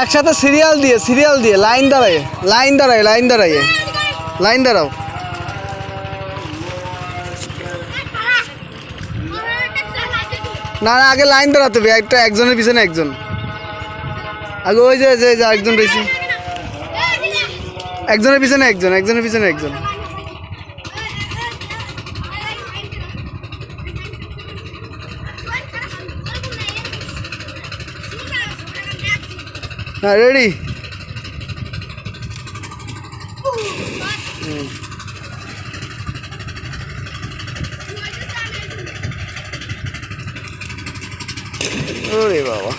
একসাথে সিরিয়াল দিয়ে লাইন দাঁড়াও। না আগে লাইন দাঁড়াতে হবে, একজনের পিছনে একজন। আগে ওই যে একজন বেশি, একজনের পিছনে একজন। হ্যাঁ রেডি। ওরে বাবা।